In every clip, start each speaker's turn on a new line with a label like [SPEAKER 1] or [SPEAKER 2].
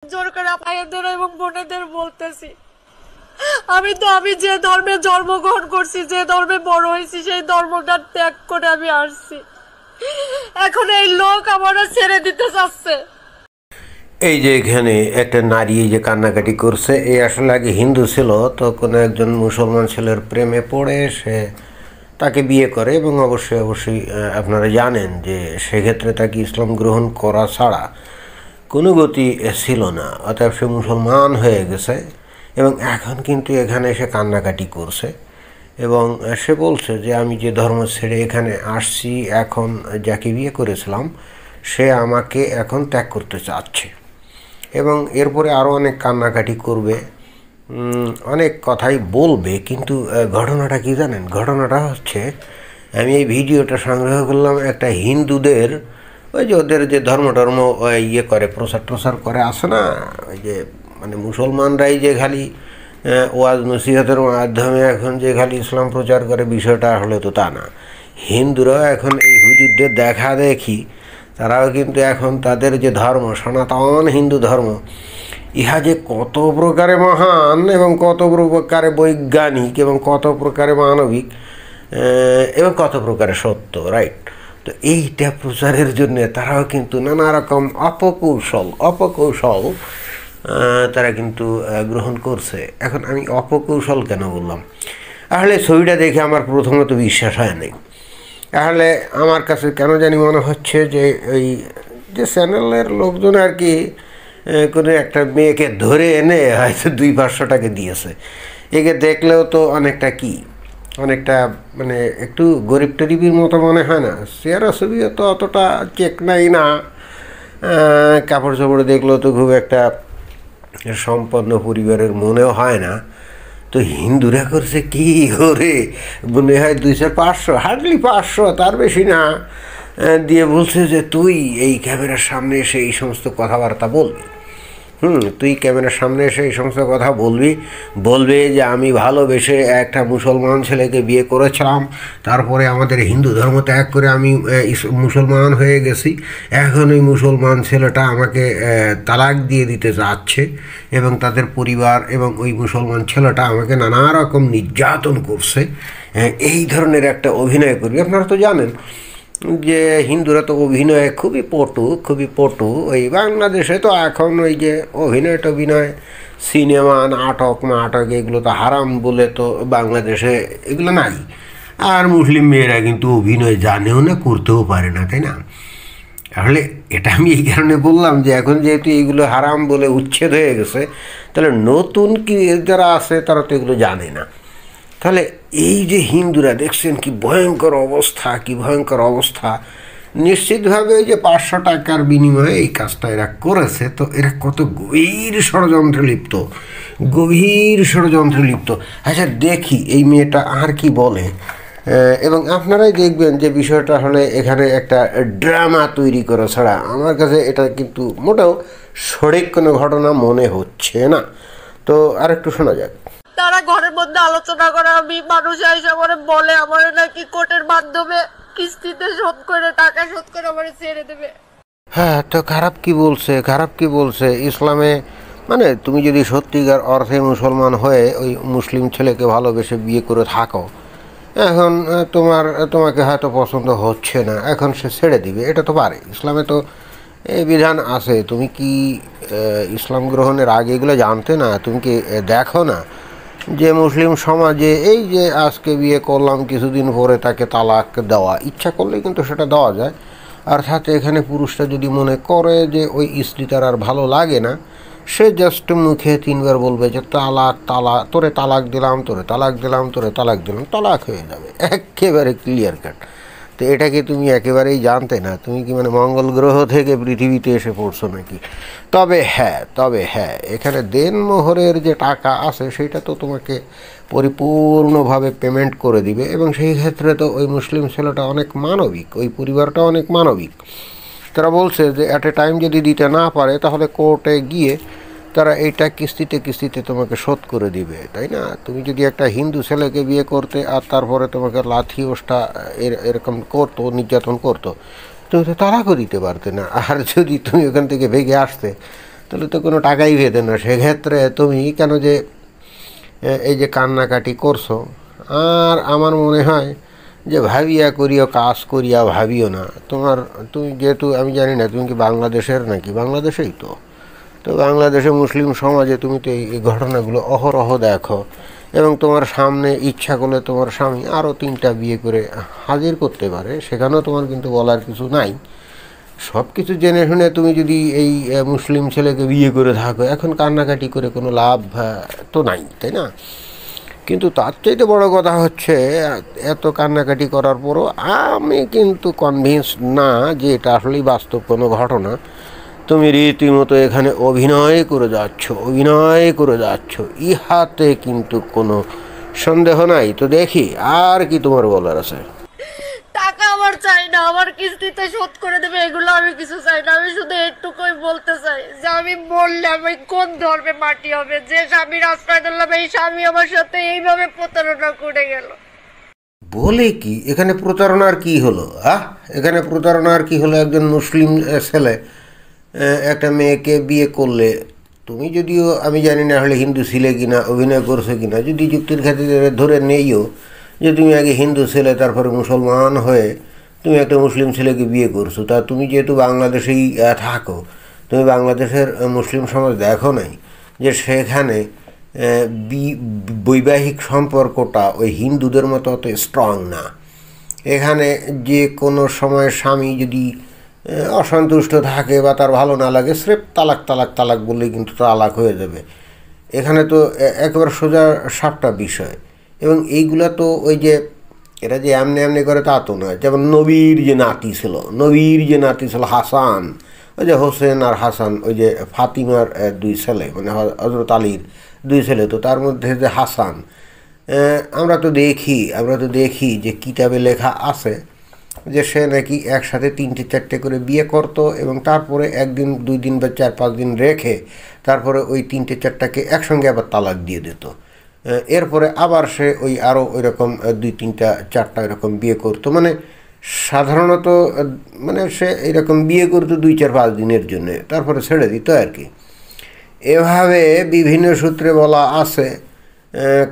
[SPEAKER 1] জোর করে ভাইদের এবং বোনেদের বলতেছি, আমি যে ধর্মে জন্মগ্রহণ করছি, যে ধর্মে বড় হয়েছি, সেই ধর্মটা ত্যাগ করে আমি আসছি। এখন এই লোক আমারা ছেড়ে দিতে চাচ্ছে।
[SPEAKER 2] এই যে এখানে একটা নারী এই যে কান্নাকাটি করছে, এই আসলে আগে হিন্দু ছিল, তো কোনো একজন মুসলমান ছেলের প্রেমে পড়ে সে তাকে বিয়ে করে এবং অবশ্যই আপনারা জানেন যে সেক্ষেত্রে তাকে ইসলাম গ্রহণ করা ছাড়া কোনো গতি ছিল না, অতএব সে মুসলমান হয়ে গেছে এবং এখন কিন্তু এখানে সে কান্নাকাটি করছে এবং সে বলছে যে আমি যে ধর্ম ছেড়ে এখানে আসছি, এখন যাকে বিয়ে করেছিলাম সে আমাকে এখন ত্যাগ করতে চাচ্ছে এবং এরপরে আরও অনেক কান্নাকাটি করবে, অনেক কথাই বলবে। কিন্তু ঘটনাটা কি জানেন? ঘটনাটা হচ্ছে, আমি এই ভিডিওটা সংগ্রহ করলাম একটা হিন্দুদের, ওই যে ওদের যে ধর্ম ইয়ে করে, প্রচার করে আসে না, ওই যে মানে মুসলমানরাই যে খালি ওয়াজ নসিহতের মাধ্যমে এখন যে খালি ইসলাম প্রচার করে, বিষয়টা হলে তো তা না। হিন্দুরাও এখন এই হুজুরদের দেখা দেখি তারাও কিন্তু এখন তাদের যে ধর্ম, সনাতন হিন্দু ধর্ম, ইহা যে কত প্রকারে মহান এবং কত প্রকারে বৈজ্ঞানিক এবং কত প্রকারে মানবিক এবং কত প্রকারে সত্য, রাইট? তো এইটা প্রচারের জন্য তারাও কিন্তু নানা রকম অপকৌশল তারা কিন্তু গ্রহণ করছে। এখন আমি অপকৌশল কেন বললাম? আসলে ছবিটা দেখে আমার প্রথমত বিশ্বাস হয় নাই। তাহলে আমার কাছে কেন জানি মনে হচ্ছে যে ওই যে চ্যানেলের লোকজন আর কি কোনো একটা মেয়েকে ধরে এনে হয়তো 200-500 টাকা দিয়েছে। একে দেখলেও তো অনেকটা মানে একটু গরিব টরিবির মতো মনে হয় না? চেহারা ছবিও তো অতটা চেক নাই না, কাপড় চোপড় দেখলেও তো খুব একটা সম্পন্ন পরিবারের মনেও হয় না। তো হিন্দুরা করছে কি করে মনে হয় 200-500, হার্ডলি 500, তার বেশি না, দিয়ে বলছে যে তুই এই ক্যামেরার সামনে এসে এই সমস্ত কথাবার্তা বলবি, তুই ক্যামেরার সামনে এসে এই সমস্ত কথা বলবে যে আমি ভালোবেসে একটা মুসলমান ছেলেকে বিয়ে করেছিলাম, তারপরে আমাদের হিন্দু ধর্ম ত্যাগ করে আমি মুসলমান হয়ে গেছি, এখন ওই মুসলমান ছেলেটা আমাকে তালাক দিয়ে দিতে চাচ্ছে এবং তাদের পরিবার এবং ওই মুসলমান ছেলেটা আমাকে নানা রকম নির্যাতন করছে, এই ধরনের একটা অভিনয় করবি। আপনারা তো জানেন যে হিন্দুরা তো অভিনয়ে খুবই পটু। ওই বাংলাদেশে তো এখন ওই যে অভিনয় সিনেমা, নাটক এগুলো তো হারাম বলে তো বাংলাদেশে এগুলো নাই। আর মুসলিম মেয়েরা কিন্তু অভিনয় জানেও না, করতেও পারে না, তাই না? তাহলে এটা আমি এই কারণে বললাম যে এখন যেহেতু এইগুলো হারাম বলে উচ্ছেদ হয়ে গেছে, তাহলে নতুন কি যারা আছে তারা তো এগুলো জানে না। তাহলে এই যে হিন্দুরা দেখছেন কি ভয়ঙ্কর অবস্থা, নিশ্চিতভাবে ওই যে 500 টাকার বিনিময়ে এই কাজটা এরা করেছে। তো এরা কত গভীর ষড়যন্ত্রে লিপ্ত। আচ্ছা দেখি এই মেয়েটা আর কি বলে, এবং আপনারাই দেখবেন যে বিষয়টা হলে এখানে একটা ড্রামা তৈরি করা ছাড়া আমার কাছে এটা কিন্তু মোটেও সঠিক কোনো ঘটনা মনে হচ্ছে না। তো আরেকটু শোনা যাক।
[SPEAKER 1] তারা ঘরের মধ্যে আলোচনা করে, আমি মানুষ এসে করে বলে আমার নাকি কোর্টের মাধ্যমে কিস্তিতে টাকা শোধ করে আমার ছেড়ে দেবে।
[SPEAKER 2] হ্যাঁ, তো খারাপ কি বলছে ইসলামে? মানে তুমি যদি সত্যিকার অর্থে মুসলমান হয়ে ওই মুসলিম ছেলেকে ভালোবেসে বিয়ে করে থাকো, এখন তোমাকে হয়তো পছন্দ হচ্ছে না, এখন সে ছেড়ে দিবে, এটা তো পারে। ইসলামে তো এই বিধান আছে। তুমি কি ইসলাম গ্রহণের আগে এগুলো জানতে না? তুমি কি দেখো না যে মুসলিম সমাজে এই যে আজকে বিয়ে করলাম, কিছুদিন পরে তাকে তালাক দেওয়া, ইচ্ছা করলে কিন্তু সেটা দেওয়া যায়। অর্থাৎ এখানে পুরুষটা যদি মনে করে যে ওই স্ত্রী তার আর ভালো লাগে না, সে জাস্ট মুখে 3বার বলবে যে তোরে তালাক দিলাম, তালাক হয়ে যাবে, একেবারে ক্লিয়ার কাট। তো এটা কি তুমি একেবারেই জানতে না? তুমি কি মানে মঙ্গল গ্রহ থেকে পৃথিবীতে এসে পড়ছো নাকি? তবে হ্যাঁ, এখানে দেনমোহরের যে টাকা আছে সেটা তো তোমাকে পরিপূর্ণভাবে পেমেন্ট করে দিবে, এবং সেই ক্ষেত্রে তো ওই মুসলিম ছেলেটা অনেক মানবিক, ওই পরিবারটা অনেক মানবিক। তারা বলছে যে অ্যাট এ টাইম যদি দিতে না পারে তাহলে কোর্টে গিয়ে তারা এইটা কিস্তিতে তোমাকে শোধ করে দিবে, তাই না? তুমি যদি একটা হিন্দু ছেলেকে বিয়ে করতে আর তারপরে তোমাকে লাথি ওষ্টা এরকম করতো, নির্যাতন করতো, তুমি তো তালাকও দিতে পারতে না। আর যদি তুমি ওখান থেকে ভেগে আসতে, তাহলে তো কোনো টাকাই ভেদে না। সেক্ষেত্রে তুমি কেন যে এই যে কান্নাকাটি করছো, আর আমার মনে হয় যে ভাবিয়া করিও কাজ করিয়া ভাবিও না। তুমি যেহেতু আমি জানি না তুমি কি বাংলাদেশের নাকি, বাংলাদেশেই তো, তো বাংলাদেশে মুসলিম সমাজে তুমি তো এই ঘটনাগুলো অহরহ দেখো, এবং তোমার সামনে ইচ্ছা করলে তোমার স্বামী আরও 3টা বিয়ে করে হাজির করতে পারে, সেখানেও তোমার কিন্তু বলার কিছু নাই। সব কিছু জেনে শুনে তুমি যদি এই মুসলিম ছেলেকে বিয়ে করে থাকো, এখন কান্নাকাটি করে কোনো লাভ তো নাই, তাই না? কিন্তু তার চাইতে বড় কথা হচ্ছে, এত কান্নাকাটি করার পরও আমি কিন্তু কনভিন্স না যে এটা আসলেই বাস্তব কোনো ঘটনা। তুমি রীতিমতো এখানে অভিনয় করে যাচ্ছ, ইহাতে কিন্তু কোনো সন্দেহ নাই। তো দেখি আর কি তোমার বলার আছে।
[SPEAKER 1] টাকা আমার চাই না, আমার কিস্তিতে শোধ করে দেবে, এগুলো আমি কিছু চাই না। আমি শুধু একটুকুই বলতে চাই যে আমি বললে আমি কোন ধর্মে মাটি হবে? যে স্বামীর আশ্রয় দিলাম, এই স্বামী আমার সাথে এইভাবে প্রতারণা করে গেল।
[SPEAKER 2] বলে কি এখানে প্রতারণার কি হলো? এখানে প্রতারণার কি হলো? একজন মুসলিম ছেলে একটা মেয়েকে বিয়ে করলে, তুমি যদিও আমি জানি না হলে হিন্দু ছিলে কিনা, অভিনয় করছো কিনা, যদি যুক্তির ক্ষেত্রে ধরে নেইও যে তুমি আগে হিন্দু ছেলে তারপরে মুসলমান হয়ে তুমি একটা মুসলিম ছেলেকে বিয়ে করছো, তা তুমি যেহেতু বাংলাদেশেই থাকো, তুমি বাংলাদেশের মুসলিম সমাজ দেখো নাই যে সেখানে বৈবাহিক সম্পর্কটা ওই হিন্দুদের মতো অত স্ট্রং না। এখানে যে কোনো সময় স্বামী যদি অসন্তুষ্ট থাকে বা তার ভালো না লাগে, স্রেফ তালাক তালাক তালাক বললেই কিন্তু তালাক হয়ে যাবে। এখানে তো একেবারে সোজা সাপটা বিষয়। এবং এইগুলা তো ওই যে এরা যে এমনি এমনি করে তা তো নয়। যেমন নবীর যে নাতি ছিল হাসান, ওই যে হোসেন আর হাসান, ওই যে ফাতিমার 2 ছেলে, মানে হজরত আলীর 2 ছেলে, তো তার মধ্যে যে হাসান, আমরা তো দেখি যে কিতাবে লেখা আছে যে সে নাকি একসাথে 3-4টে করে বিয়ে করত, এবং তারপরে 1 দিন 2 দিন বা 4-5 দিন রেখে তারপরে ওই 3-4টাকে একসঙ্গে আবার তালাক দিয়ে দিত। এরপরে আবার সে ওই আরও ওই রকম 2-3-4টা এরকম বিয়ে করতো। মানে সাধারণত মানে সে এরকম বিয়ে করতো 2-4-5 দিনের জন্যে, তারপরে ছেড়ে দিত আর কি। এভাবে বিভিন্ন সূত্রে বলা আছে,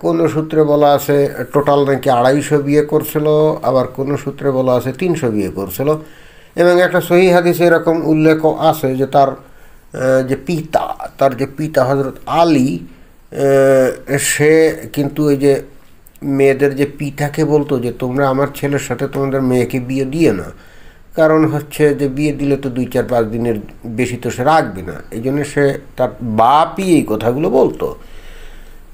[SPEAKER 2] কোনো সূত্রে বলা আছে টোটাল নাকি 250 বিয়ে করছিল, আবার কোনো সূত্রে বলা আছে 300 বিয়ে করছিল। এবং একটা সহিহ হাদিসে এরকম উল্লেখ আছে যে তার যে পিতা হজরত আলী, সে কিন্তু ওই যে মেয়েদের যে পিতাকে বলতো যে তোমরা আমার ছেলের সাথে তোমাদের মেয়েকে বিয়ে দিয়ে না, কারণ হচ্ছে যে বিয়ে দিলে তো 2-4-5 দিনের বেশি তো সে রাখবে না, এই জন্য সে তার বাপই এই কথাগুলো বলতো।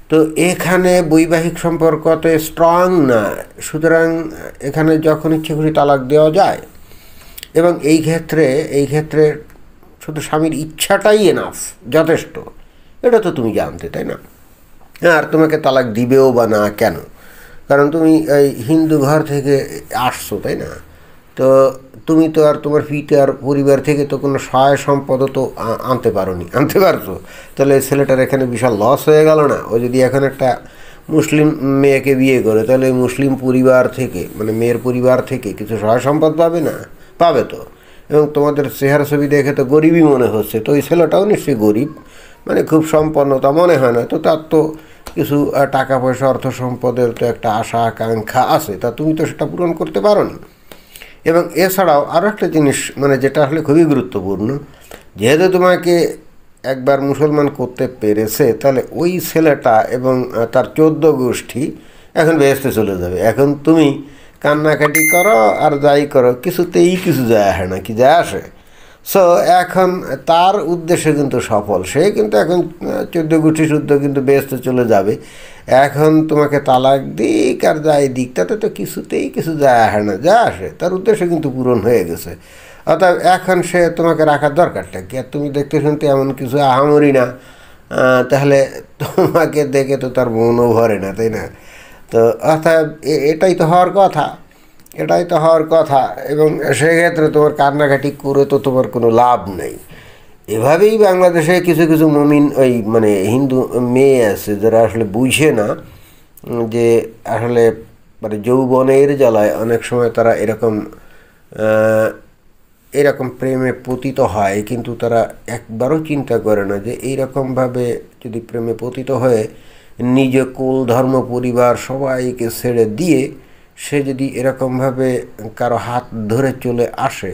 [SPEAKER 2] তো এখানে বৈবাহিক সম্পর্কতে স্ট্রং না, সুতরাং এখানে যখন ইচ্ছে খুশি তালাক দেওয়া যায়। এবং এই ক্ষেত্রে শুধু স্বামীর ইচ্ছাটাই এনাফ, যথেষ্ট। এটা তো তুমি জানতে, তাই না? আর তোমাকে তালাক দিবেও বা না কেন, কারণ তুমি এই হিন্দু ঘর থেকে আসছো, তাই না? তো তুমি তো আর তোমার পিতার পরিবার থেকে তো কোনো সহায় সম্পদও তো আনতে পারছো। তাহলে ছেলেটার এখানে বিশাল লস হয়ে গেল না? ও যদি এখন একটা মুসলিম মেয়েকে বিয়ে করে, তাহলে মুসলিম পরিবার থেকে, মানে মেয়ের পরিবার থেকে কিছু সহায় সম্পদ পাবে তো। এবং তোমাদের চেহারা ছবি দেখে তো গরিবই মনে হচ্ছে, তো ওই ছেলেটাও নিশ্চয়ই গরিব, মানে খুব সম্পন্নতা মনে হয় না। তো তার তো কিছু টাকা পয়সা অর্থ সম্পদের তো একটা আশা আকাঙ্ক্ষা আছে, তা তুমি তো সেটা পূরণ করতে পারো না। এবং এছাড়াও আরও একটা জিনিস, মানে যেটা আসলে খুবই গুরুত্বপূর্ণ, যেহেতু তোমাকে একবার মুসলমান করতে পেরেছে, তাহলে ওই ছেলেটা এবং তার 14 গোষ্ঠী এখন বেহেশতে চলে যাবে। এখন তুমি কান্নাকাটি করো আর যাই করো, কিছুতেই কিছু যায় আসে না, কি যায় আসে? সো এখন তার উদ্দেশ্যে কিন্তু সফল, সে কিন্তু এখন 14 গোষ্ঠী শুদ্ধ কিন্তু বেহেশতে চলে যাবে। এখন তোমাকে তালাক দিক আর যাই দিক, তাতে তো কিছুতেই কিছু যায় আসে না, যা আসে তার উদ্দেশ্য কিন্তু পূরণ হয়ে গেছে। অর্থাৎ এখন সে তোমাকে রাখার দরকারটা কি? আর তুমি দেখতে শুনতে এমন কিছু আহামরি না, তাহলে তোমাকে দেখে তো তার মনও ভরে না, তাই না? তো অর্থাৎ এটাই তো হওয়ার কথা। এবং সেক্ষেত্রে তোমার কান্নাকাটি করে তো তোমার কোনো লাভ নেই। এভাবেই বাংলাদেশে কিছু কিছু মুমিন ওই মানে হিন্দু মেয়ে আছে যারা আসলে বুঝে না যে আসলে মানে যৌবনের জ্বালায় অনেক সময় তারা এরকম এরকম প্রেমে পতিত হয়, কিন্তু তারা একবারও চিন্তা করে না যে এইরকমভাবে যদি প্রেমে পতিত হয়ে নিজ কুল ধর্ম পরিবার সবাইকে ছেড়ে দিয়ে সে যদি এরকমভাবে কারো হাত ধরে চলে আসে,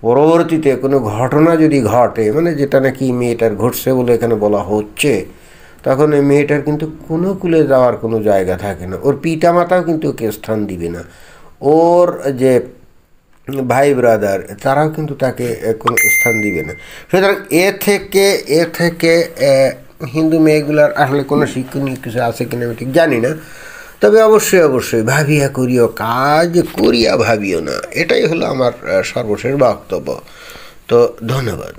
[SPEAKER 2] পরবর্তীতে কোনো ঘটনা যদি ঘটে, মানে যেটা নাকি মেয়েটার ঘটছে বলে এখানে বলা হচ্ছে, তখন এই মেয়েটার কিন্তু কোনো কুলে যাওয়ার কোনো জায়গা থাকে না। ওর পিতামাতাও কিন্তু ওকে স্থান দিবে না, ওর যে ভাই ব্রাদার তারাও কিন্তু তাকে কোনো স্থান দিবে না। সুতরাং এ থেকে হিন্দু মেয়েগুলার আসলে কোনো শিক্ষণীয় কিছু আছে কিনা আমি ঠিক জানি না, তবে অবশ্যই ভাবিয়া করিও কাজ, করিয়া ভাবিও না, এটাই হলো আমার সর্বশেষ বক্তব্য। তো ধন্যবাদ।